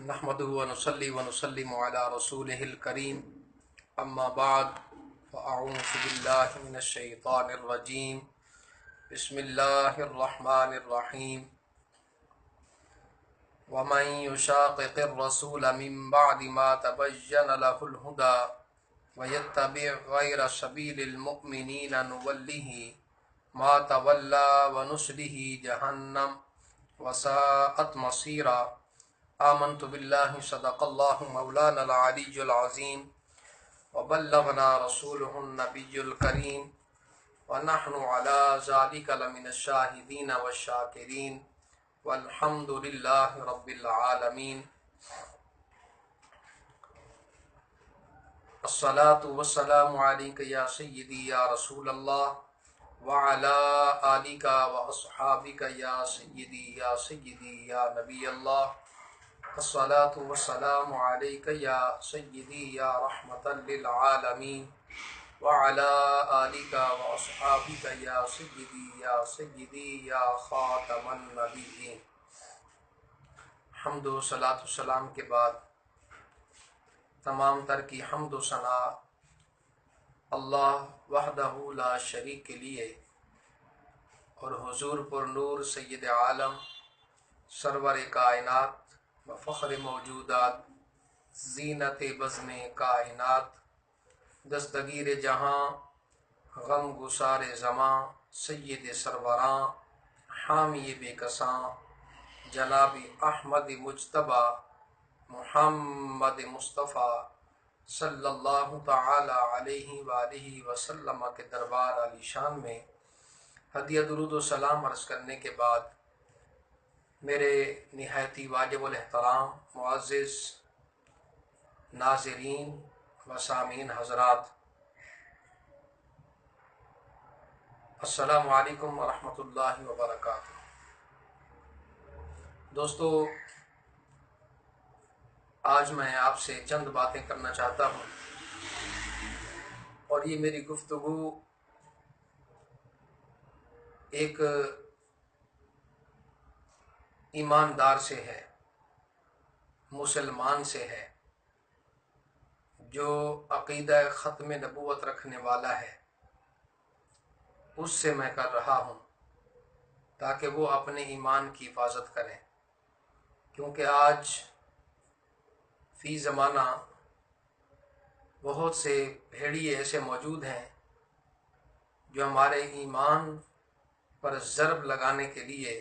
نحمده ونصلي ونسلم على رسوله الكريم اما بعد فاعوذ بالله من الشيطان الرجيم بسم الله الرحمن الرحيم ومن يشاقق الرسول من بعد ما تبين له الهدى ويتبع غير سبيل المؤمنين نوله ما تولى ونصله جهنم وساءت مصيرا آمنت بالله صدق الله مولانا العلي العظيم وبلغنا رسوله النبي الكريم ونحن على ذلك لمن الشاهدين والشاكرين والحمد لله رب العالمين. الصلاة والسلام عليك يا سيدي يا رسول الله وعلى آلك وأصحابك يا سيدي يا نبي الله. الصلاة والسلام عليك يا سيدي يا رحمة للعالمين وعلى آلك وأصحابك يا سيدي يا خاتم النبيين. حمد و صلاۃ السلام کے بعد تمام تر کی حمد و ثنا اللہ وحدہ لا شریک کے لیے اور حضور پر نور سید عالم سرور کائنات و فخر موجودات زینت بزم کائنات دستگیر جہاں غم گسار زماں سید سروراں حامی بے کساں جناب احمد مجتبی محمد مصطفیٰ صلی اللہ تعالی علیہ وآلہ وسلم کے دربار علی شان میں ہدیہ درود و سلام عرض کرنے کے بعد میرے نہایتی واجب الاحترام معزز ناظرین و سامعین حضرات، السلام علیکم ورحمۃ اللہ وبرکاتہ. دوستو، آج میں آپ سے چند باتیں کرنا چاہتا ہوں اور یہ میری گفتگو ایک ایماندار سے ہے، مسلمان سے ہے، جو عقیدہ ختم نبوت رکھنے والا ہے. اس سے میں کر رہا ہوں تاکہ وہ اپنے ایمان کی حفاظت کریں، کیونکہ آج فی زمانہ بہت سے بھیڑیے ایسے موجود ہیں جو ہمارے ایمان پر ضرب لگانے کے لیے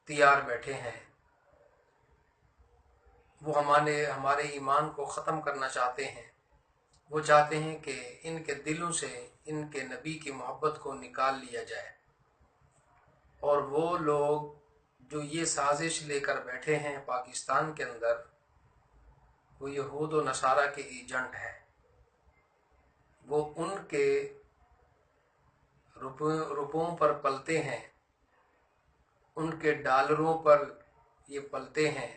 تیار بیٹھے ہیں. وہ ہمارے ایمان کو ختم کرنا چاہتے ہیں. وہ چاہتے ہیں کہ ان کے دلوں سے ان کے نبی کی محبت کو نکال لیا جائے. اور وہ لوگ جو یہ سازش لے کر بیٹھے ہیں پاکستان کے اندر، وہ یہود و نصارہ کے ایجنٹ ہیں. وہ ان کے روپوں پر پلتے ہیں، ان کے ڈالروں پر یہ پلتے ہیں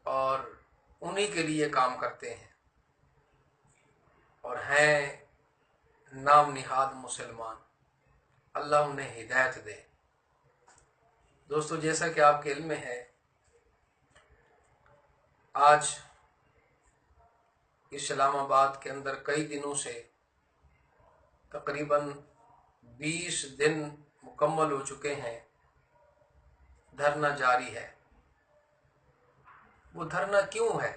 اور انہی کے لیے کام کرتے ہیں اور ہیں نام نہاد مسلمان. اللہ انہیں ہدایت دے. دوستو، جیسا کہ آپ کے علم میں ہے، آج اسلام آباد کے اندر کئی دنوں سے تقریباً 20 دن مکمل ہو چکے ہیں دھرنا جاری ہے. وہ دھرنا کیوں ہے؟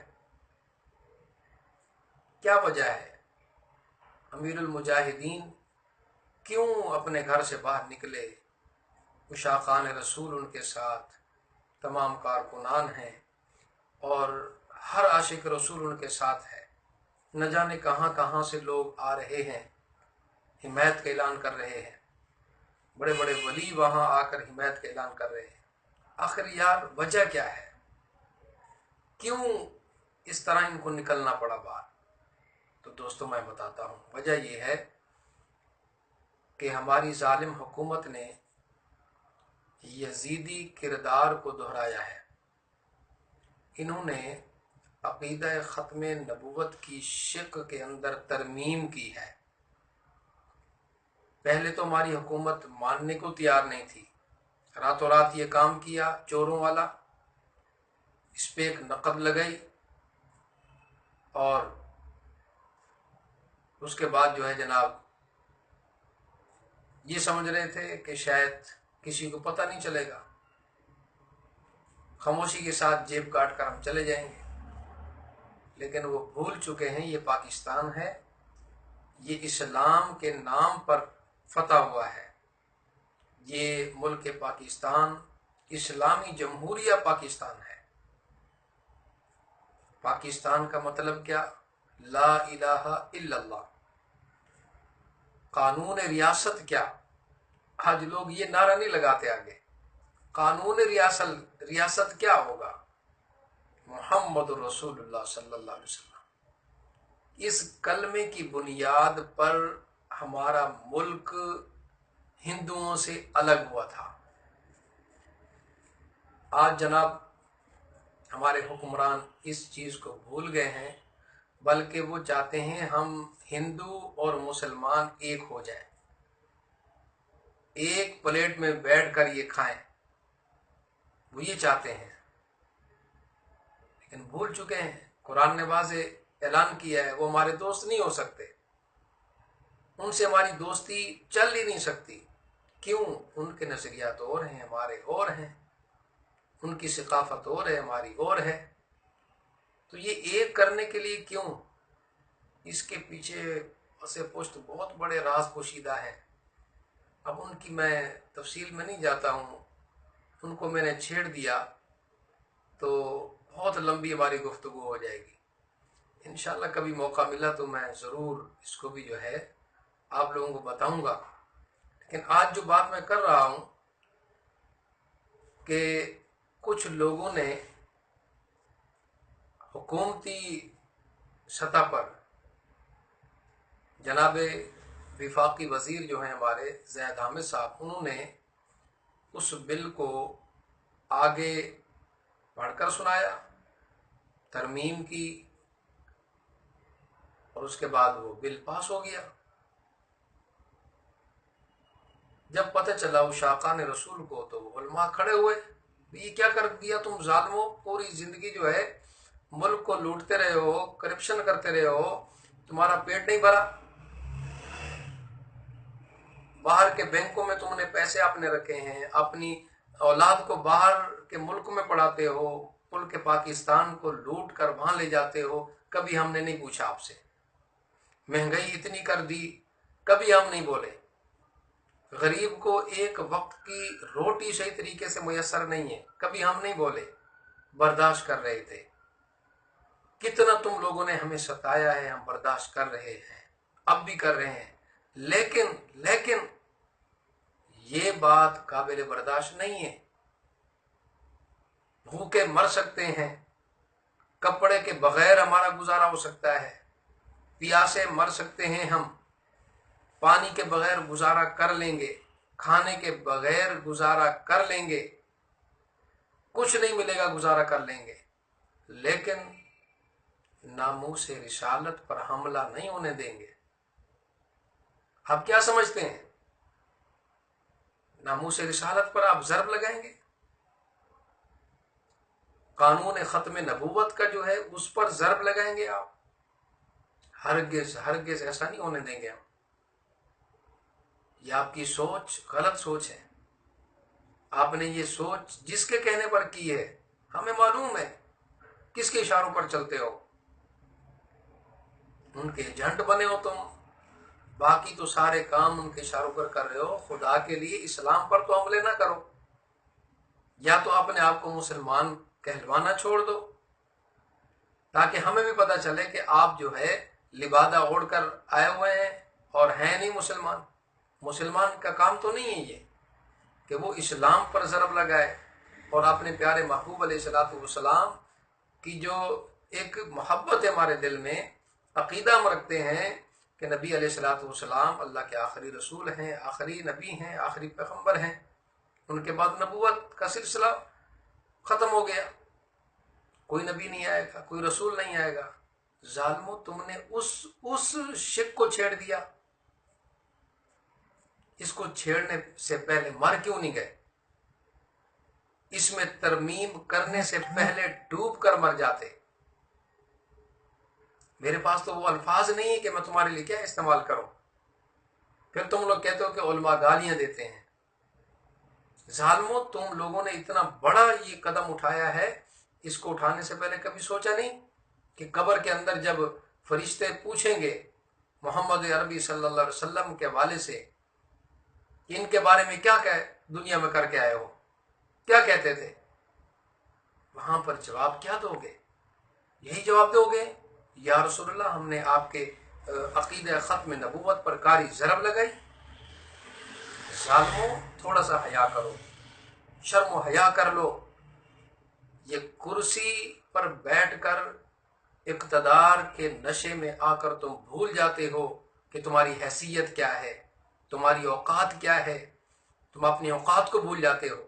کیا وجہ ہے؟ امیر المجاہدین کیوں اپنے گھر سے باہر نکلے؟ مشاقان رسول ان کے ساتھ تمام کارکنان ہیں اور ہر عاشق رسول ان کے ساتھ ہے. نہ جانے کہاں کہاں سے لوگ آ رہے ہیں، حمایت کا اعلان کر رہے ہیں. بڑے بڑے ولی وہاں آ کر حمایت کا اعلان کر رہے ہیں. آخر یار وجہ کیا ہے؟ کیوں اس طرح ان کو نکلنا پڑا باہر؟ تو دوستو میں بتاتا ہوں. وجہ یہ ہے کہ ہماری ظالم حکومت نے یزیدی کردار کو دہرایا ہے. انہوں نے عقیدہ ختم نبوت کی شق کے اندر ترمیم کی ہے. پہلے تو ہماری حکومت ماننے کو تیار نہیں تھی، راتوں رات یہ کام کیا چوروں والا. اس پہ ایک نقد لگائی اور اس کے بعد جو ہے جناب یہ سمجھ رہے تھے کہ شاید کسی کو پتہ نہیں چلے گا، خاموشی کے ساتھ جیب کاٹ کر ہم چلے جائیں گے، لیکن وہ بھول چکے ہیں یہ پاکستان ہے، یہ اسلام کے نام پر فتح ہوا ہے، یہ ملک پاکستان اسلامی جمہوریہ پاکستان ہے۔ پاکستان کا مطلب کیا؟ لا الہ الا اللہ۔ قانون ریاست کیا؟ آج لوگ یہ نعرہ نہیں لگاتے آگے، قانون ریاست کیا ہوگا؟ محمد رسول اللہ صلی اللہ علیہ وسلم۔ اس کلمے کی بنیاد پر ہمارا ملک ہندوؤں سے الگ ہوا تھا۔ آج جناب ہمارے حکمران اس چیز کو بھول گئے ہیں، بلکہ وہ چاہتے ہیں ہم ہندو اور مسلمان ایک ہو جائیں، ایک پلیٹ میں بیٹھ کر یہ کھائیں، وہ یہ چاہتے ہیں، لیکن بھول چکے ہیں۔ قرآن نے واضح اعلان کیا ہے وہ ہمارے دوست نہیں ہو سکتے، ان سے ہماری دوستی چل ہی نہیں سکتی۔ کیوں؟ ان کے نظریات اور ہیں، ہمارے اور ہیں، ان کی ثقافت اور ہے، ہماری اور ہے۔ تو یہ ایک کرنے کے لیے کیوں؟ اس کے پیچھے پس پشت بہت بڑے راز پوشیدہ ہیں، اب ان کی میں تفصیل میں نہیں جاتا ہوں، ان کو میں نے چھیڑ دیا تو بہت لمبی ہماری گفتگو ہو جائے گی۔ انشاءاللہ کبھی موقع ملا تو میں ضرور اس کو بھی جو ہے آپ لوگوں کو بتاؤں گا، لیکن آج جو بات میں کر رہا ہوں کہ کچھ لوگوں نے حکومتی سطح پر، جناب وفاقی وزیر جو ہیں ہمارے زید حامد صاحب، انہوں نے اس بل کو آگے پڑھ کر سنایا، ترمیم کی، اور اس کے بعد وہ بل پاس ہو گیا۔ جب پتہ چلا عشاقان رسول کو تو علماء کھڑے ہوئے، یہ کیا کر دیا تم ظالموں، پوری زندگی جو ہے ملک کو لوٹتے رہے ہو، کرپشن کرتے رہے ہو، تمہارا پیٹ نہیں بھرا، باہر کے بینکوں میں تم نے پیسے اپنے رکھے ہیں، اپنی اولاد کو باہر کے ملک میں پڑھاتے ہو، ملک پاکستان کو لوٹ کر وہاں لے جاتے ہو، کبھی ہم نے نہیں پوچھا آپ سے، مہنگائی اتنی کر دی، کبھی ہم نہیں بولے، غریب کو ایک وقت کی روٹی صحیح طریقے سے میسر نہیں ہے، کبھی ہم نہیں بولے، برداشت کر رہے تھے۔ کتنا تم لوگوں نے ہمیں ستایا ہے، ہم برداشت کر رہے ہیں، اب بھی کر رہے ہیں، لیکن یہ بات قابل برداشت نہیں ہے۔ بھوکے مر سکتے ہیں، کپڑے کے بغیر ہمارا گزارا ہو سکتا ہے، پیاسے مر سکتے ہیں ہم، پانی کے بغیر گزارا کر لیں گے، کھانے کے بغیر گزارا کر لیں گے، کچھ نہیں ملے گا گزارا کر لیں گے، لیکن ناموس رسالت پر حملہ نہیں ہونے دیں گے۔ آپ کیا سمجھتے ہیں؟ ناموس رسالت پر آپ ضرب لگائیں گے؟ قانون ختم نبوت کا جو ہے اس پر ضرب لگائیں گے آپ؟ ہرگز ایسا نہیں ہونے دیں گے ہم۔ یہ آپ کی سوچ غلط سوچ ہے، آپ نے یہ سوچ جس کے کہنے پر کی ہے، ہمیں معلوم ہے کس کے اشاروں پر چلتے ہو، ان کے ایجنٹ بنے ہو تم، باقی تو سارے کام ان کے اشاروں پر کر رہے ہو۔ خدا کے لیے اسلام پر تو حملے نہ کرو، یا تو اپنے آپ کو مسلمان کہلوانا چھوڑ دو، تاکہ ہمیں بھی پتہ چلے کہ آپ جو ہے لبادہ اوڑھ کر آئے ہوئے ہیں اور ہیں نہیں مسلمان۔ مسلمان کا کام تو نہیں ہے یہ کہ وہ اسلام پر ضرب لگائے اور اپنے پیارے محبوب علیہ الصلوۃ والسلام کی جو ایک محبت ہے ہمارے دل میں، عقیدہ ہم رکھتے ہیں کہ نبی علیہ الصلوۃ والسلام اللہ کے آخری رسول ہیں، آخری نبی ہیں، آخری پیغمبر ہیں، ان کے بعد نبوت کا سلسلہ ختم ہو گیا، کوئی نبی نہیں آئے گا، کوئی رسول نہیں آئے گا۔ ظالمو، تم نے اس شک کو چھیڑ دیا، اس کو چھیڑنے سے پہلے مر کیوں نہیں گئے؟ اس میں ترمیم کرنے سے پہلے ڈوب کر مر جاتے۔ میرے پاس تو وہ الفاظ نہیں ہے کہ میں تمہارے لیے کیا استعمال کروں۔ پھر تم لوگ کہتے ہو کہ علماء گالیاں دیتے ہیں۔ ظالموں، تم لوگوں نے اتنا بڑا یہ قدم اٹھایا ہے، اس کو اٹھانے سے پہلے کبھی سوچا نہیں کہ قبر کے اندر جب فرشتے پوچھیں گے محمد عربی صلی اللہ علیہ وسلم کے حوالے سے ان کے بارے میں کیا دنیا میں کر کے آئے ہو، کیا کہتے تھے، وہاں پر جواب کیا دو گے؟ یہی جواب دو گے، یا رسول اللہ ہم نے آپ کے عقیدہ ختم نبوت پر کاری ضرب لگائی۔ ظالموں، تھوڑا سا حیا کرو، شرم و حیا کر لو۔ یہ کرسی پر بیٹھ کر اقتدار کے نشے میں آ کر تم بھول جاتے ہو کہ تمہاری حیثیت کیا ہے، تمہاری اوقات کیا ہے، تم اپنی اوقات کو بھول جاتے ہو،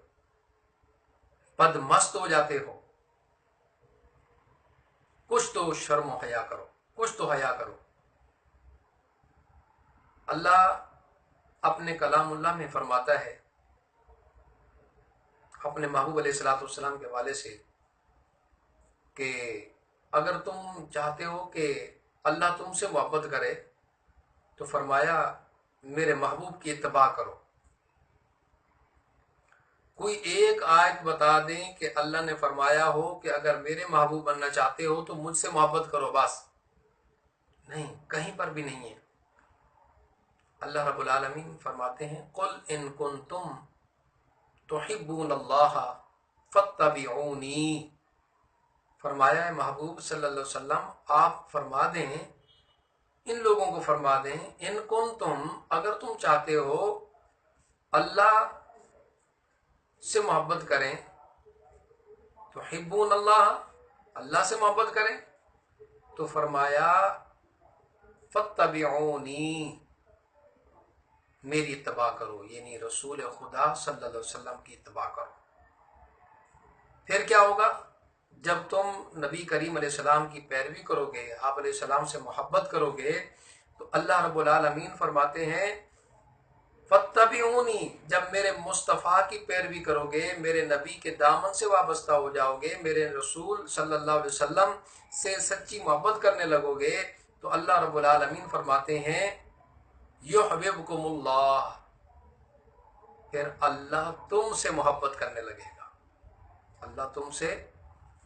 بد مست ہو جاتے ہو۔ کچھ تو شرم و حیا کرو، کچھ تو حیا کرو۔ اللہ اپنے کلام اللہ میں فرماتا ہے اپنے محبوب علیہ الصلوۃ والسلام کے حوالے سے کہ اگر تم چاہتے ہو کہ اللہ تم سے محبت کرے تو فرمایا میرے محبوب کی اتباع کرو۔ کوئی ایک آیت بتا دیں کہ اللہ نے فرمایا ہو کہ اگر میرے محبوب بننا چاہتے ہو تو مجھ سے محبت کرو، بس نہیں، کہیں پر بھی نہیں ہے۔ اللہ رب العالمین فرماتے ہیں قل ان کنتم تحبون اللہ فاتبعونی، فرمایا ہے محبوب صلی اللہ علیہ وسلم آپ فرما دیں، ان لوگوں کو فرما دیں، ان کنتم اگر تم چاہتے ہو اللہ سے محبت کریں، تحبون اللہ اللہ سے محبت کریں، تو فرمایا فاتبعونی میری اتباع کرو، یعنی رسول خدا صلی اللہ علیہ وسلم کی اتباع کرو۔ پھر کیا ہوگا؟ جب تم نبی کریم علیہ السلام کی پیروی کرو گے، آپ علیہ السلام سے محبت کرو گے، تو اللہ رب العالمین فرماتے ہیں فاتبعونی، جب میرے مصطفیٰ کی پیروی کرو گے، میرے نبی کے دامن سے وابستہ ہو جاؤ گے، میرے رسول صلی اللہ علیہ وسلم سے سچی محبت کرنے لگو گے، تو اللہ رب العالمین فرماتے ہیں یحببکم اللہ، پھر اللہ تم سے محبت کرنے لگے گا، اللہ تم سے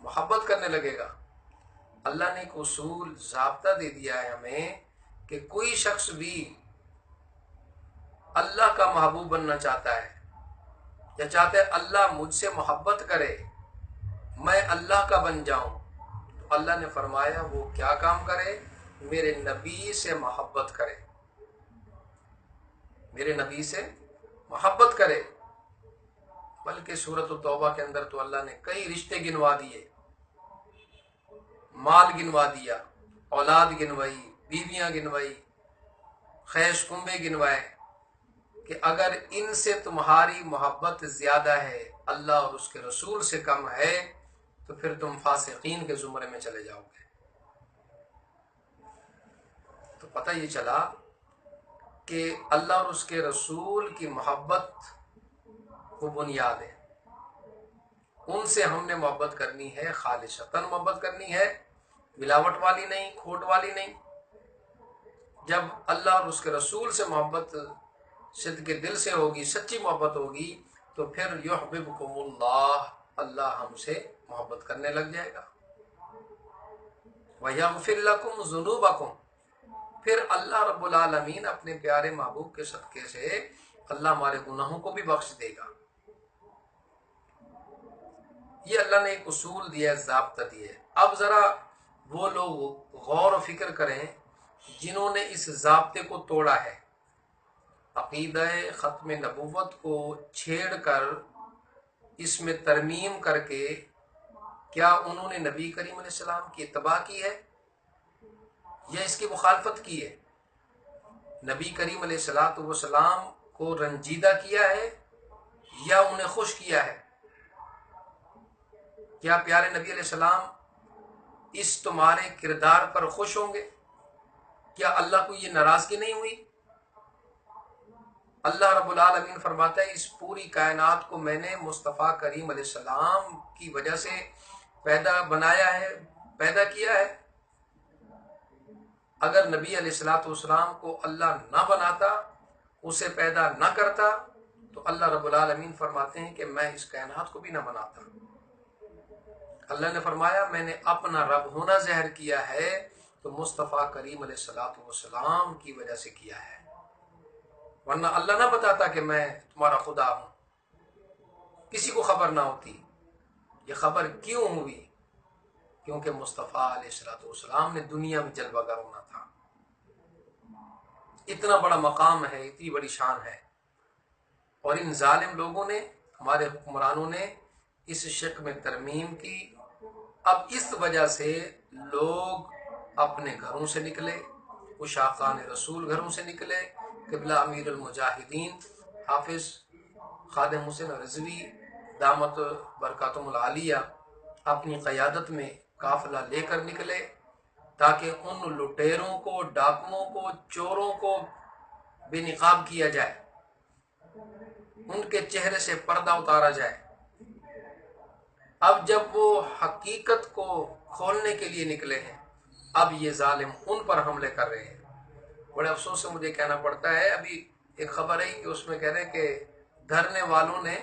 محبت کرنے لگے گا۔ اللہ نے ایک اصول ضابطہ دے دیا ہے ہمیں کہ کوئی شخص بھی اللہ کا محبوب بننا چاہتا ہے یا چاہتا ہے اللہ مجھ سے محبت کرے، میں اللہ کا بن جاؤں، تو اللہ نے فرمایا وہ کیا کام کرے؟ میرے نبی سے محبت کرے، میرے نبی سے محبت کرے۔ بلکہ سورۃ التوبہ کے اندر تو اللہ نے کئی رشتے گنوا دیے، مال گنوا دیا، اولاد گنوائی، بیویاں گنوائی، خیش کنبے گنوائے، کہ اگر ان سے تمہاری محبت زیادہ ہے، اللہ اور اس کے رسول سے کم ہے، تو پھر تم فاسقین کے زمرے میں چلے جاؤ گے۔ تو پتہ یہ چلا کہ اللہ اور اس کے رسول کی محبت وہ بنیاد ہے، ان سے ہم نے محبت کرنی ہے، خالصتاً محبت کرنی ہے، ملاوٹ والی نہیں، کھوٹ والی نہیں۔ جب اللہ اور اس کے رسول سے محبت صدق کے دل سے ہوگی، سچی محبت ہوگی، تو پھر یحببکم اللہ، اللہ ہم سے محبت کرنے لگ جائے گا۔ وَيَغْفِرْ لَكُمْ ذُنُوبَكُمْ، پھر اللہ رب العالمین اپنے پیارے محبوب کے صدقے سے اللہ ہمارے گناہوں کو بھی بخش دے گا۔ یہ اللہ نے ایک اصول دیا ہے، ضابطہ دیا ہے۔ اب ذرا وہ لوگ غور و فکر کریں جنہوں نے اس ضابطے کو توڑا ہے، عقیدہ ختم نبوت کو چھیڑ کر اس میں ترمیم کر کے، کیا انہوں نے نبی کریم علیہ السلام کی اتباع کی ہے یا اس کی مخالفت کی ہے؟ نبی کریم علیہ السلام کو رنجیدہ کیا ہے یا انہیں خوش کیا ہے؟ کیا پیارے نبی علیہ السلام اس تمہارے کردار پر خوش ہوں گے؟ کیا اللہ کو یہ ناراضگی نہیں ہوئی؟ اللہ رب العالمین فرماتا ہے اس پوری کائنات کو میں نے مصطفیٰ کریم علیہ السلام کی وجہ سے بنایا ہے، پیدا کیا ہے۔ اگر نبی علیہ الصلوۃ والسلام کو اللہ نہ بناتا، اسے پیدا نہ کرتا، تو اللہ رب العالمین فرماتے ہیں کہ میں اس کائنات کو بھی نہ بناتا۔ اللہ نے فرمایا میں نے اپنا رب ہونا ظاہر کیا ہے تو مصطفیٰ کریم علیہ الصلوۃ والسلام کی وجہ سے کیا ہے، ورنہ اللہ نہ بتاتا کہ میں تمہارا خدا ہوں، کسی کو خبر نہ ہوتی۔ یہ خبر کیوں ہوئی؟ کیونکہ مصطفیٰ علیہ الصلوۃ والسلام نے دنیا میں جلوہ گر ہونا تھا۔ اتنا بڑا مقام ہے، اتنی بڑی شان ہے، اور ان ظالم لوگوں نے، ہمارے حکمرانوں نے اس شرک میں ترمیم کی۔ اب اس وجہ سے لوگ اپنے گھروں سے نکلے، عشاقان رسول گھروں سے نکلے۔ قبلہ امیر المجاہدین حافظ خادم حسین رضوی دامت برکاتہم العالیہ اپنی قیادت میں قافلہ لے کر نکلے تاکہ ان لٹیروں کو، ڈاکوؤں کو، چوروں کو بے نقاب کیا جائے، ان کے چہرے سے پردہ اتارا جائے۔ اب جب وہ حقیقت کو کھولنے کے لیے نکلے ہیں، اب یہ ظالم ان پر حملے کر رہے ہیں۔ بڑے افسوس سے مجھے کہنا پڑتا ہے، ابھی ایک خبر ہے کہ اس میں کہہ رہے ہیں کہ دھرنے والوں نے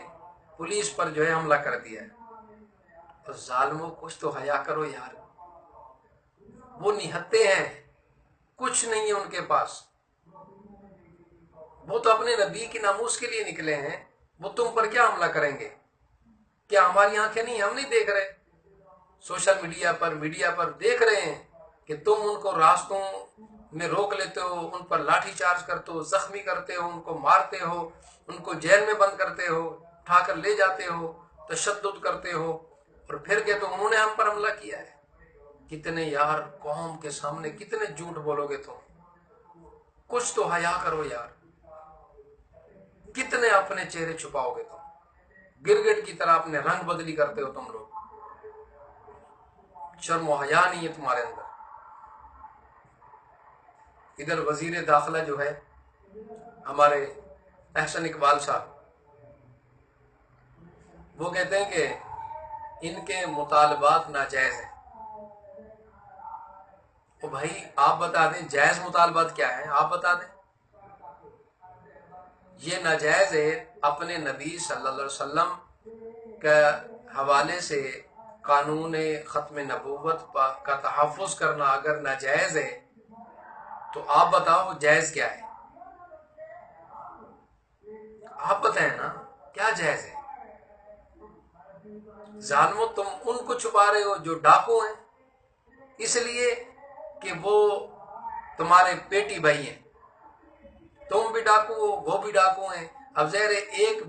پولیس پر جو ہے حملہ کر دیا ہے۔ تو ظالموں کچھ تو حیا کرو یار، وہ نہتے ہیں، کچھ نہیں ہے ان کے پاس، وہ تو اپنے نبی کی ناموس کے لیے نکلے ہیں، وہ تم پر کیا حملہ کریں گے؟ کیا ہماری آنکھیں نہیں، ہم نہیں دیکھ رہے؟ سوشل میڈیا پر دیکھ رہے ہیں کہ تم ان کو راستوں میں روک لیتے ہو، ان پر لاٹھی چارج کرتے ہو، زخمی کرتے ہو، ان کو مارتے ہو، ان کو جیل میں بند کرتے ہو، اٹھا کر لے جاتے ہو، تشدد کرتے ہو، اور پھر کہ تو انہوں نے ہم پر حملہ کیا ہے۔ کتنے یار قوم کے سامنے کتنے جھوٹ بولو گے تم؟ کچھ تو حیا کرو یار، کتنے اپنے چہرے چھپاؤ گے تم؟ گرگٹ کی طرح اپنے رنگ بدلی کرتے ہو تم لوگ، شرم و حیا نہیں ہے تمہارے اندر۔ ادھر وزیر داخلہ جو ہے ہمارے احسن اقبال صاحب، وہ کہتے ہیں کہ ان کے مطالبات ناجائز ہیں۔ تو بھائی آپ بتا دیں جائز مطالبات کیا ہیں، آپ بتا دیں۔ یہ ناجائز ہے اپنے نبی صلی اللہ علیہ وسلم کے حوالے سے قانون ختم نبوت کا تحفظ کرنا اگر ناجائز ہے تو آپ بتاؤ جائز کیا ہے؟ آپ بتائیں نا کیا جائز ہے؟ ظالمو تم ان کو چھپا رہے ہو جو ڈاکو ہیں، اس لیے کہ وہ تمہارے پیٹی بھائی ہیں، تم بھی ڈاکو ہو، وہ بھی ڈاکو ہیں۔ اب ظاہر ایک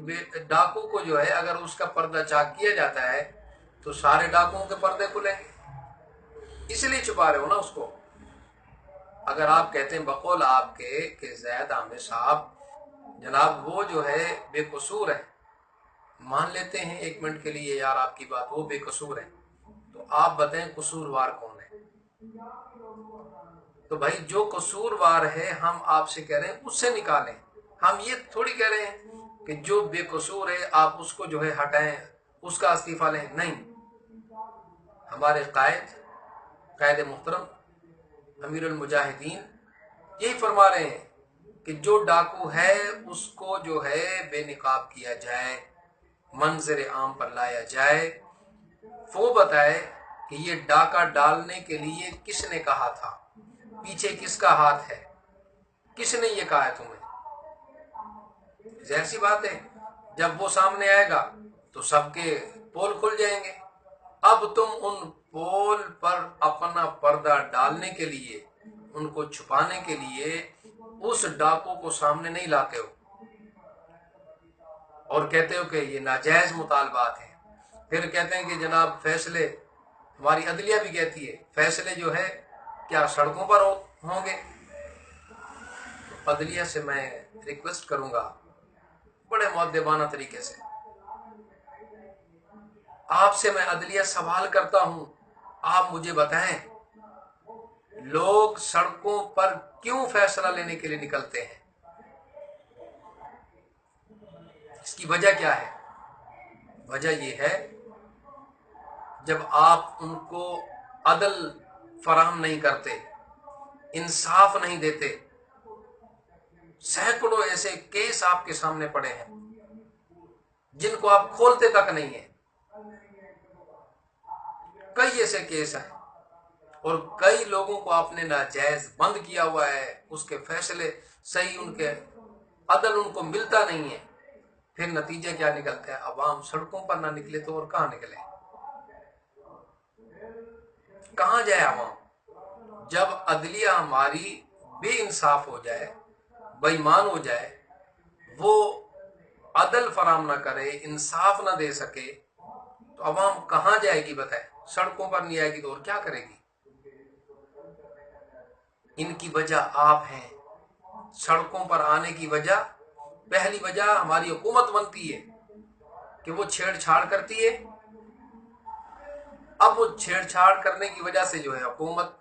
ڈاکو کو جو ہے اگر اس کا پردہ چاک کیا جاتا ہے تو سارے ڈاکوؤں کے پردے کھلیں گے، اس لیے چھپا رہے ہو نا اس کو۔ اگر آپ کہتے ہیں بقول آپ کے کہ زید عامر صاحب جناب وہ جو ہے بے قصور ہے، مان لیتے ہیں ایک منٹ کے لیے یار آپ کی بات، وہ بے قصور ہے، تو آپ بتائیں قصوروار کون ہے؟ تو بھائی جو قصوروار ہے ہم آپ سے کہہ رہے ہیں اس سے نکالیں، ہم یہ تھوڑی کہہ رہے ہیں کہ جو بے قصور ہے آپ اس کو جو ہے ہٹائیں، اس کا استعفیٰ لیں، نہیں۔ ہمارے قائد محترم امیر المجاہدین یہی فرما رہے ہیں کہ جو ڈاکو ہے اس کو جو ہے بے نقاب کیا جائے، منظر عام پر لایا جائے، وہ بتائے کہ یہ ڈاکہ ڈالنے کے لیے کس نے کہا تھا، پیچھے کس کا ہاتھ ہے، کس نے یہ کہا ہے تمہیں؟ ظاہر سی بات ہے جب وہ سامنے آئے گا تو سب کے پول کھل جائیں گے۔ اب تم ان پول پر اپنا پردہ ڈالنے کے لیے، ان کو چھپانے کے لیے اس ڈاکو کو سامنے نہیں لاتے ہو اور کہتے ہو کہ یہ ناجائز مطالبات ہیں۔ پھر کہتے ہیں کہ جناب فیصلے، ہماری عدلیہ بھی کہتی ہے فیصلے جو ہے کیا سڑکوں پر ہوں گے؟ عدلیہ سے میں ریکویسٹ کروں گا بڑے مؤدبانہ طریقے سے، آپ سے میں عدلیہ سوال کرتا ہوں، آپ مجھے بتائیں لوگ سڑکوں پر کیوں فیصلہ لینے کے لیے نکلتے ہیں؟ اس کی وجہ کیا ہے؟ وجہ یہ ہے جب آپ ان کو عدل فراہم نہیں کرتے، انصاف نہیں دیتے. سینکڑوں ایسے کیس آپ کے سامنے پڑے ہیں جن کو آپ کھولتے تک نہیں ہیں. کئی ایسے کیس ہیں اور کئی لوگوں کو آپ نے ناجائز بند کیا ہوا ہے، اس کے فیصلے صحیح، ان کے عدل ان کو ملتا نہیں ہے. پھر نتیجہ کیا نکلتا ہے؟ عوام سڑکوں پر نہ نکلے تو اور کہاں نکلے؟ کہاں جائے عوام؟ جب عدلیہ ہماری بے انصاف ہو جائے، بے ایمان ہو جائے، وہ عدل فراہم نہ کرے، انصاف نہ دے سکے، تو عوام کہاں جائے گی؟ بتائے. سڑکوں پر نہیں آئے گی تو اور کیا کرے گی؟ ان کی وجہ آپ ہیں. سڑکوں پر آنے کی وجہ، پہلی وجہ ہماری حکومت بنتی ہے کہ وہ چھیڑ چھاڑ کرتی ہے. اب وہ چھیڑ چھاڑ کرنے کی وجہ سے جو ہے حکومت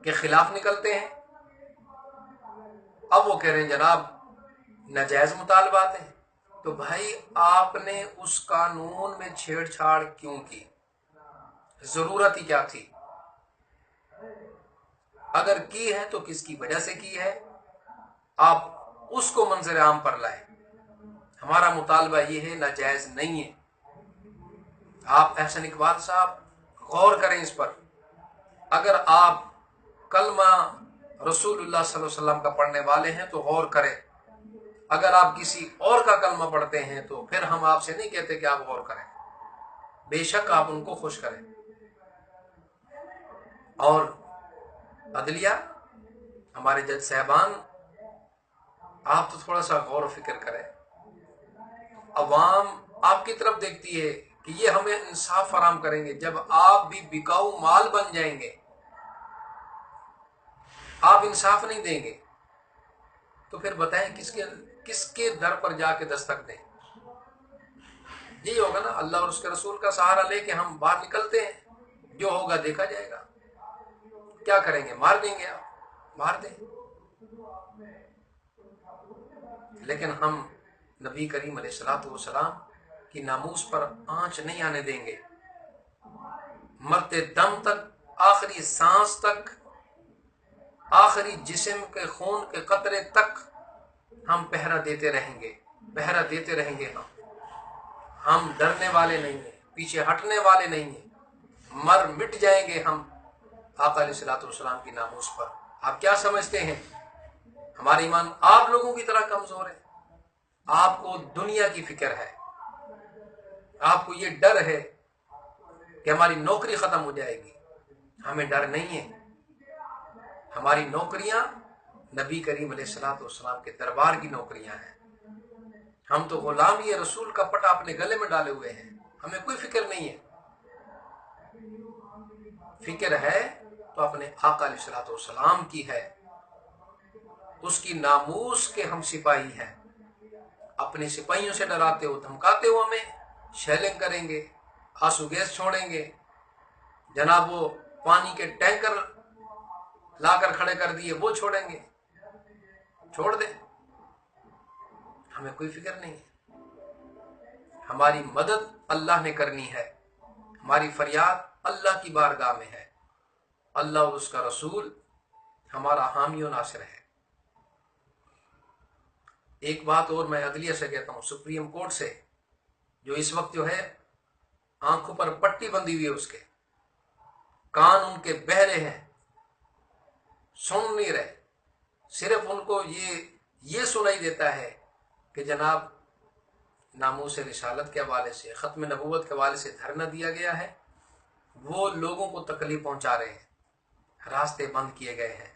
کے خلاف نکلتے ہیں. اب وہ کہہ رہے ہیں جناب ناجائز مطالبات ہیں. تو بھائی آپ نے اس قانون میں چھیڑ چھاڑ کیوں کی؟ ضرورت ہی کیا تھی؟ اگر کی ہے تو کس کی وجہ سے کی ہے؟ آپ اس کو منظر عام پر لائیں. ہمارا مطالبہ یہ ہے، ناجائز نہیں ہے. آپ احسن اقبال صاحب غور کریں اس پر. اگر آپ کلمہ رسول اللہ صلی اللہ علیہ وسلم کا پڑھنے والے ہیں تو غور کریں. اگر آپ کسی اور کا کلمہ پڑھتے ہیں تو پھر ہم آپ سے نہیں کہتے کہ آپ غور کریں، بے شک آپ ان کو خوش کریں. اور عدلیہ، ہمارے جج صاحبان، آپ تو تھوڑا سا غور و فکر کریں. عوام آپ کی طرف دیکھتی ہے کہ یہ ہمیں انصاف فراہم کریں گے. جب آپ بھی بکاؤ مال بن جائیں گے، آپ انصاف نہیں دیں گے، تو پھر بتائیں کس کے در پر جا کے دستک دیں؟ یہی ہوگا نا. اللہ اور اس کے رسول کا سہارا لے کے ہم باہر نکلتے ہیں، جو ہوگا دیکھا جائے گا. کیا کریں گے؟ مار دیں گے؟ آپ مار دیں. لیکن ہم نبی کریم علیہ الصلوۃ والسلام کی ناموس پر آنچ نہیں آنے دیں گے. مرتے دم تک، آخری سانس تک، آخری جسم کے خون کے قطرے تک ہم پہرا دیتے رہیں گے. پہرا دیتے رہیں گے. ہم ڈرنے والے نہیں ہیں، پیچھے ہٹنے والے نہیں ہیں. مر مٹ جائیں گے ہم آقا علیہ الصلوۃ والسلام کی ناموس پر. آپ کیا سمجھتے ہیں ہمارا ایمان آپ لوگوں کی طرح کمزور ہے؟ آپ کو دنیا کی فکر ہے، آپ کو یہ ڈر ہے کہ ہماری نوکری ختم ہو جائے گی. ہمیں ڈر نہیں ہے. ہماری نوکریاں نبی کریم علیہ الصلوۃ والسلام کے دربار کی نوکریاں ہیں. ہم تو غلامی رسول کا پٹا اپنے گلے میں ڈالے ہوئے ہیں. ہمیں کوئی فکر نہیں ہے. فکر ہے تو اپنے آقا علیہ الصلوۃ والسلام کی ہے. اس کی ناموس کے ہم سپاہی ہیں. اپنے سپاہیوں سے ڈراتے ہو، دھمکاتے ہو ہمیں. شیلنگ کریں گے، آنسو گیس چھوڑیں گے. جناب وہ پانی کے ٹینکر لا کر کھڑے کر دیے، وہ چھوڑیں گے. چھوڑ دیں، ہمیں کوئی فکر نہیں ہے. ہماری مدد اللہ نے کرنی ہے. ہماری فریاد اللہ کی بارگاہ میں ہے. اللہ اور اس کا رسول ہمارا حامی و ناصر ہے. ایک بات اور میں عدلیہ سے کہتا ہوں، سپریم کورٹ سے، جو اس وقت جو ہے آنکھوں پر پٹی بندھی ہوئی ہے، اس کے کان ان کے بہرے ہیں، سن نہیں رہے. صرف ان کو یہ سنائی دیتا ہے کہ جناب ناموس رسالت کے حوالے سے، ختم نبوت کے حوالے سے دھرنا دیا گیا ہے. وہ لوگوں کو تکلیف پہنچا رہے ہیں، راستے بند کیے گئے ہیں.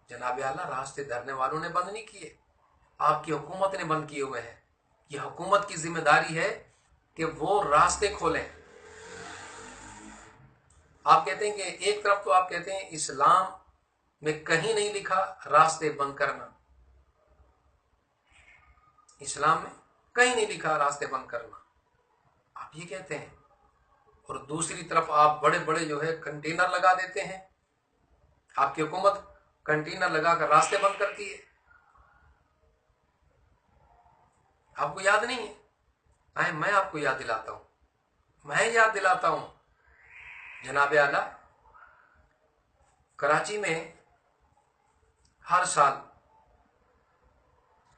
جناب اعلیٰ، راستے دھرنے والوں نے بند نہیں کیے، آپ کی حکومت نے بند کیے ہوئے ہیں. یہ حکومت کی ذمہ داری ہے کہ وہ راستے کھولیں. آپ کہتے ہیں کہ ایک طرف تو آپ کہتے ہیں اسلام میں کہیں نہیں لکھا راستے بند کرنا، اسلام میں کہیں نہیں لکھا راستے بند کرنا، آپ یہ کہتے ہیں. اور دوسری طرف آپ بڑے بڑے جو ہے کنٹینر لگا دیتے ہیں. آپ کی حکومت کنٹینر لگا کر راستے بند کرتی ہے. آپ کو یاد نہیں ہے؟ آئے میں آپ کو یاد دلاتا ہوں، میں یاد دلاتا ہوں۔ جناب اعلیٰ کراچی میں ہر سال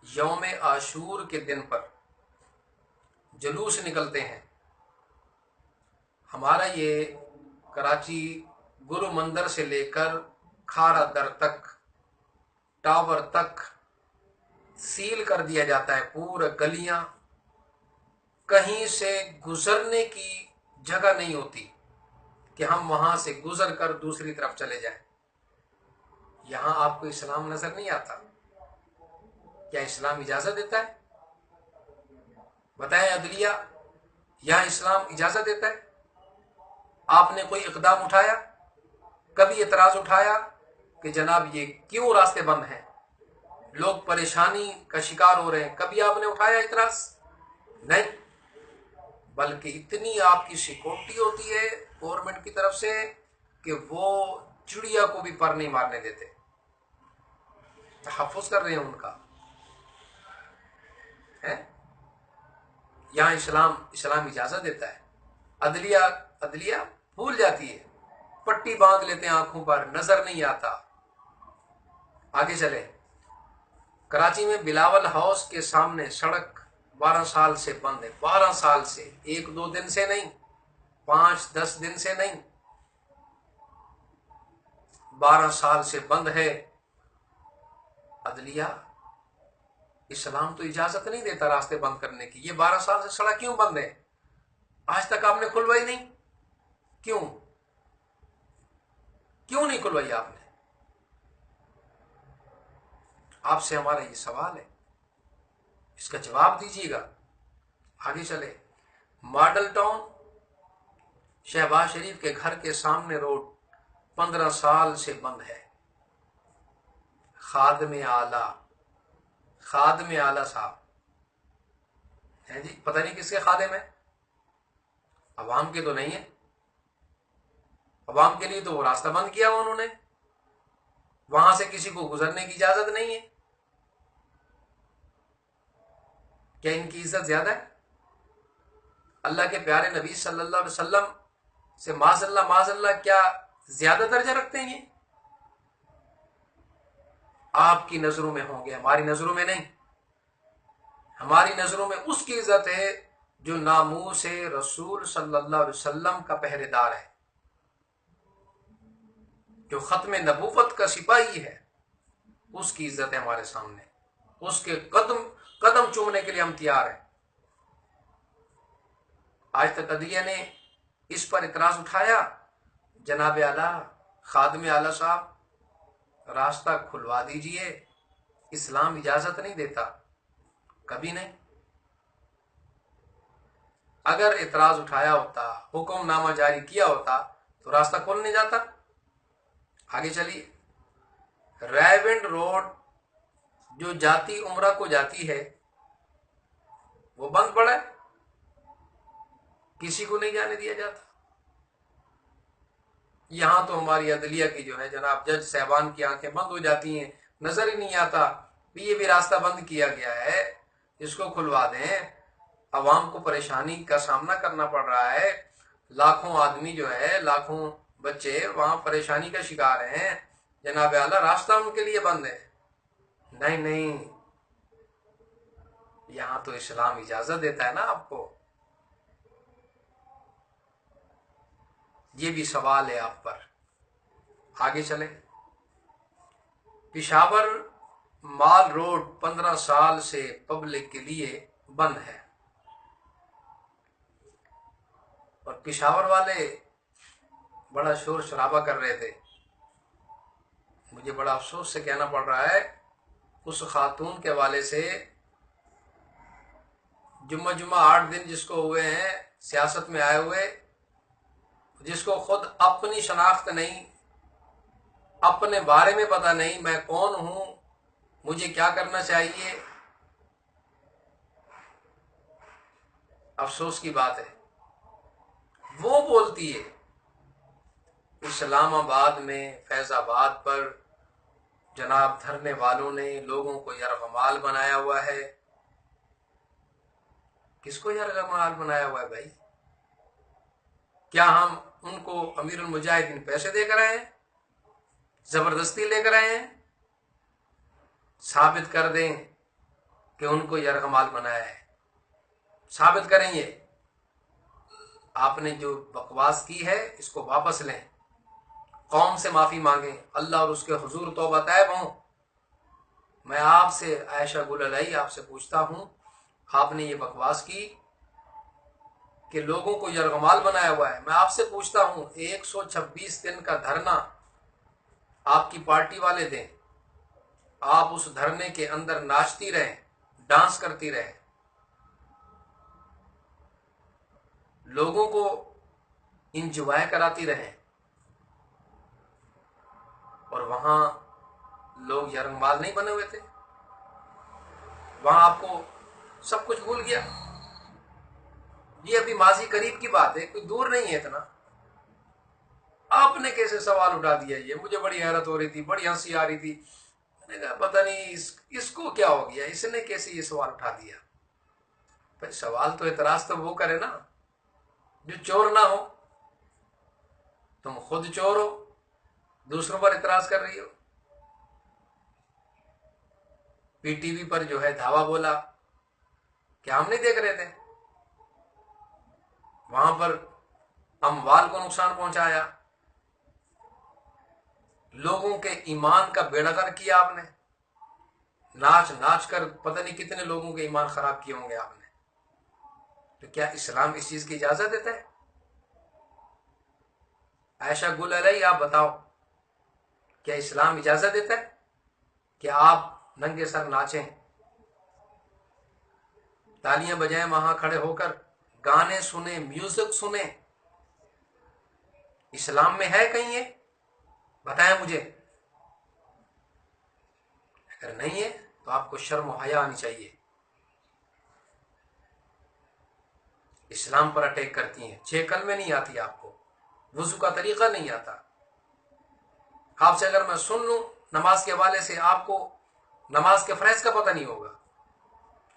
یوم عاشور کے دن پر جلوس نکلتے ہیں۔ ہمارا یہ کراچی گرو مندر سے لے کر کھارا در تک، ٹاور تک سیل کر دیا جاتا ہے، پورا گلیاں، کہیں سے گزرنے کی جگہ نہیں ہوتی کہ ہم وہاں سے گزر کر دوسری طرف چلے جائیں۔ یہاں آپ کو اسلام نظر نہیں آتا؟ کیا اسلام اجازت دیتا ہے؟ بتائیں عدلیہ، یہاں اسلام اجازت دیتا ہے؟ آپ نے کوئی اقدام اٹھایا؟ کبھی اعتراض اٹھایا کہ جناب یہ کیوں راستے بند ہیں، لوگ پریشانی کا شکار ہو رہے ہیں؟ کبھی آپ نے اٹھایا اعتراض؟ نہیں، بلکہ اتنی آپ کی سیکورٹی ہوتی ہے گورنمنٹ کی طرف سے کہ وہ چڑیا کو بھی پر نہیں مارنے دیتے، تحفظ کر رہے ہیں ان کا ہے۔ یہاں اسلام اجازت دیتا ہے؟ عدلیہ بھول جاتی ہے، پٹی باندھ لیتے ہیں آنکھوں پر، نظر نہیں آتا۔ آگے چلے، کراچی میں بلاول ہاؤس کے سامنے سڑک 12 سال سے بند ہے، 12 سال سے، 1-2 دن سے نہیں، 5-10 دن سے نہیں، 12 سال سے بند ہے۔ عدلیہ، اسلام تو اجازت نہیں دیتا راستے بند کرنے کی، یہ 12 سال سے سڑک کیوں بند ہے؟ آج تک آپ نے کھلوائی نہیں، کیوں نہیں کھلوائی آپ نے؟ آپ سے ہمارا یہ سوال ہے، اس کا جواب دیجیے گا۔ آگے چلے، ماڈل ٹاؤن شہباز شریف کے گھر کے سامنے روڈ 15 سال سے بند ہے۔ خادم اعلیٰ صاحب ہیں جی، پتہ نہیں کس کے خادم ہیں، عوام کے تو نہیں ہے، عوام کے لیے تو وہ راستہ بند کیا انہوں نے، وہاں سے کسی کو گزرنے کی اجازت نہیں ہے۔ کیا ان کی عزت زیادہ ہے؟ اللہ کے پیارے نبی صلی اللہ علیہ وسلم سے معاذ اللہ کیا زیادہ درجہ رکھتے ہیں یہ؟ آپ کی نظروں میں ہوں گے، ہماری نظروں میں نہیں۔ ہماری نظروں میں اس کی عزت ہے جو ناموس رسول صلی اللہ علیہ وسلم کا پہرے دار ہے، جو ختم نبوت کا سپاہی ہے، اس کی عزت ہے ہمارے سامنے، اس کے قدم چومنے کے لیے ہم تیار ہیں۔ آج تک عدلیہ نے اس پر اعتراض اٹھایا؟ جناب اعلیٰ، خادم اعلیٰ صاحب، راستہ کھلوا دیجئے، اسلام اجازت نہیں دیتا، کبھی نہیں۔ اگر اعتراض اٹھایا ہوتا، حکم نامہ جاری کیا ہوتا تو راستہ کھولنے جاتا۔ آگے چلیے، ریونڈ روڈ جو جاتی عمرہ کو جاتی ہے وہ بند پڑا ہے، کسی کو نہیں جانے دیا جاتا۔ یہاں تو ہماری عدلیہ کی جو ہے جناب جج صاحبان کی آنکھیں بند ہو جاتی ہیں، نظر ہی نہیں آتا کہ یہ بھی راستہ بند کیا گیا ہے، اس کو کھلوا دیں۔ عوام کو پریشانی کا سامنا کرنا پڑ رہا ہے، لاکھوں آدمی جو ہے، لاکھوں بچے وہاں پریشانی کا شکار ہیں، جناب اعلیٰ راستہ ان کے لیے بند ہے۔ نہیں، یہاں تو اسلام اجازت دیتا ہے نا آپ کو۔ یہ بھی سوال ہے آپ پر۔ آگے چلیں، پشاور مال روڈ 15 سال سے پبلک کے لیے بند ہے، اور پشاور والے بڑا شور شرابہ کر رہے تھے۔ مجھے بڑا افسوس سے کہنا پڑ رہا ہے، اس خاتون کے حوالے سے جمعہ 8 دن جس کو ہوئے ہیں سیاست میں آئے ہوئے، جس کو خود اپنی شناخت نہیں، اپنے بارے میں پتہ نہیں، میں کون ہوں، مجھے کیا کرنا چاہیے، افسوس کی بات ہے۔ وہ بولتی ہے اسلام آباد میں، فیض آباد پر جناب دھرنے والوں نے لوگوں کو یرغمال بنایا ہوا ہے، کس کو یرغمال بنایا ہوا ہے بھائی؟ کیا ہم ان کو امیر المجاہدین پیسے دے کر آئے ہیں؟ زبردستی لے کر آئے ہیں؟ ثابت کر دیں کہ ان کو یرغمال بنایا ہے، ثابت کریں یہ۔ آپ نے جو بکواس کی ہے اس کو واپس لیں، قوم سے معافی مانگیں، اللہ اور اس کے حضور توبہ طیب ہوں۔ میں آپ سے عائشہ گل علیہ آپ سے پوچھتا ہوں، آپ نے یہ بکواس کی کہ لوگوں کو یرغمال بنایا ہوا ہے، میں آپ سے پوچھتا ہوں 126 دن کا دھرنا آپ کی پارٹی والے دیں، آپ اس دھرنے کے اندر ناچتی رہیں، ڈانس کرتی رہیں، لوگوں کو انجوائے کراتی رہیں، اور وہاں لوگ یرغمال نہیں بنے ہوئے تھے؟ وہاں آپ کو سب کچھ بھول گیا؟ یہ ابھی ماضی قریب کی بات ہے، کوئی دور نہیں ہے اتنا۔ آپ نے کیسے سوال اٹھا دیا؟ یہ مجھے بڑی حیرت ہو رہی تھی، بڑی ہنسی آ رہی تھی، میں نے کہا پتہ نہیں اس کو کیا ہو گیا، اس نے کیسے یہ سوال اٹھا دیا؟ بھائی سوال تو اعتراض تو وہ کرے نا جو چور نہ ہو۔ تم خود چور ہو، دوسروں پر اعتراض کر رہی ہو۔ پی ٹی وی پر جو ہے دھاوا بولا، کیا ہم نہیں دیکھ رہے تھے؟ وہاں پر اموال کو نقصان پہنچایا، لوگوں کے ایمان کا بیڑا غرق کیا آپ نے، ناچ ناچ کر پتہ نہیں کتنے لوگوں کے ایمان خراب کیے ہوں گے آپ نے۔ تو کیا اسلام اس چیز کی اجازت دیتا ہے؟ عائشہ گل علیہ آپ بتاؤ، کیا اسلام اجازت دیتا ہے کہ آپ ننگے سر ناچیں، تالیاں بجائیں، وہاں کھڑے ہو کر گانے سنیں، میوزک سنیں؟ اسلام میں ہے کہیں یہ؟ بتائیں مجھے۔ اگر نہیں ہے تو آپ کو شرم و حیا آنی چاہیے۔ اسلام پر اٹیک کرتی ہیں، 6 کلمے نہیں آتی آپ کو، وضو کا طریقہ نہیں آتا۔ آپ سے اگر میں سن لوں نماز کے حوالے سے، آپ کو نماز کے فرائض کا پتہ نہیں ہوگا۔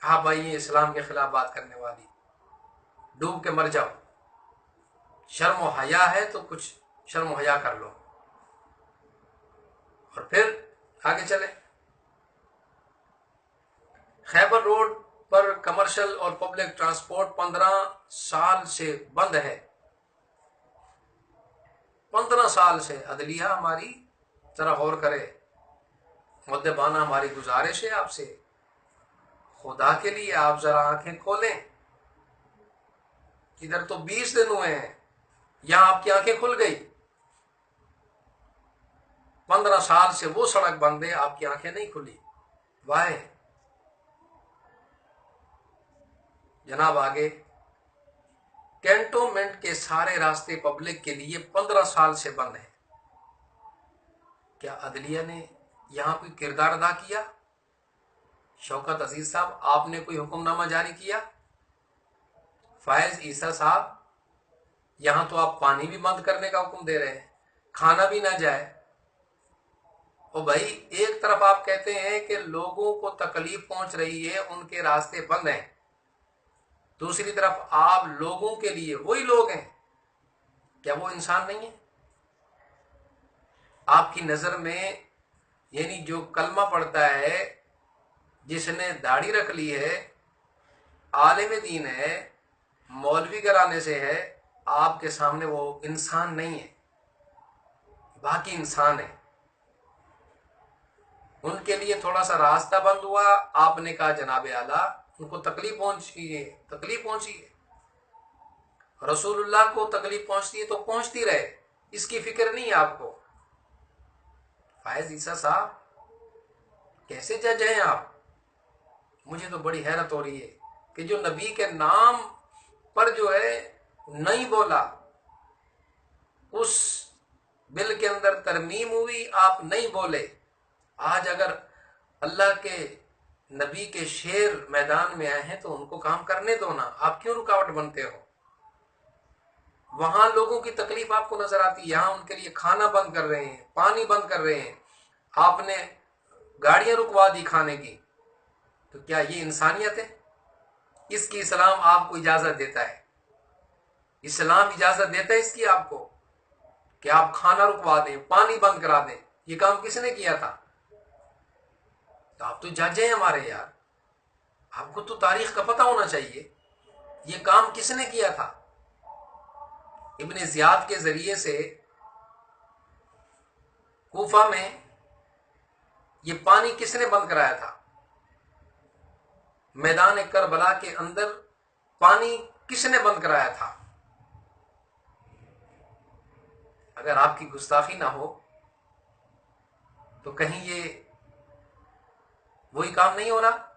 ہاں بھائی یہ اسلام کے خلاف بات کرنے والی، ڈوب کے مر جاؤ۔ شرم و حیا ہے تو کچھ شرم و حیا کر لو، اور پھر آگے چلے۔ خیبر روڈ پر کمرشل اور پبلک ٹرانسپورٹ 15 سال سے بند ہے، 15 سال سے۔ عدلیہ ہماری ذرا غور کرے، مدبانہ ہماری گزارش ہے آپ سے، خدا کے لیے آپ ذرا آنکھیں کھولیں۔ ادھر تو 20 دن ہوئے ہیں، یہاں آپ کی آنکھیں کھل گئی۔ 15 سال سے وہ سڑک بند ہے، آپ کی آنکھیں نہیں کھلی۔ واہ جناب آگے، کینٹونمنٹ کے سارے راستے پبلک کے لیے 15 سال سے بند ہیں۔ کیا عدلیہ نے یہاں کوئی کردار ادا کیا؟ شوکت عزیز صاحب آپ نے کوئی حکم نامہ جاری کیا؟ فائز عیسیٰ صاحب یہاں تو آپ پانی بھی بند کرنے کا حکم دے رہے ہیں، کھانا بھی نہ جائے۔ اور بھائی ایک طرف آپ کہتے ہیں کہ لوگوں کو تکلیف پہنچ رہی ہے، ان کے راستے بند ہیں، دوسری طرف آپ لوگوں کے لیے، وہی لوگ ہیں، کیا وہ انسان نہیں ہیں؟ آپ کی نظر میں یعنی جو کلمہ پڑھتا ہے، جس نے داڑھی رکھ لی ہے، عالم دین ہے، مولوی گھرانے سے ہے، آپ کے سامنے وہ انسان نہیں ہے، باقی انسان ہے۔ ان کے لیے تھوڑا سا راستہ بند ہوا، آپ نے کہا جناب اعلیٰ ان کو تکلیف پہنچی ہے، رسول اللہ کو تکلیف پہنچتی ہے تو پہنچتی رہے، اس کی فکر نہیں ہے آپ کو۔ فائز عیسیٰ صاحب کیسے جج ہیں آپ؟ مجھے تو بڑی حیرت ہو رہی ہے کہ جو نبی کے نام پر جو ہے نہیں بولا، اس بل کے اندر ترمیم ہوئی، آپ نہیں بولے۔ آج اگر اللہ کے نبی کے شیر میدان میں آئے ہیں تو ان کو کام کرنے دو نا، آپ کیوں رکاوٹ بنتے ہو؟ وہاں لوگوں کی تکلیف آپ کو نظر آتی، یہاں ان کے لیے کھانا بند کر رہے ہیں، پانی بند کر رہے ہیں، آپ نے گاڑیاں رکوا دی کھانے کی۔ تو کیا یہ انسانیت ہے؟ اس کی اسلام آپ کو اجازت دیتا ہے، اسلام اجازت دیتا ہے اس کی آپ کو کہ آپ کھانا رکوا دیں، پانی بند کرا دیں۔ یہ کام کس نے کیا تھا؟ تو آپ تو جج ہیں ہمارے یار، آپ کو تو تاریخ کا پتہ ہونا چاہیے، یہ کام کس نے کیا تھا؟ ابن زیاد کے ذریعے سے کوفہ میں یہ پانی کس نے بند کرایا تھا؟ میدان کربلا کے اندر پانی کس نے بند کرایا تھا؟ اگر آپ کی گستاخی نہ ہو تو کہیں یہ وہی کام نہیں ہو رہا؟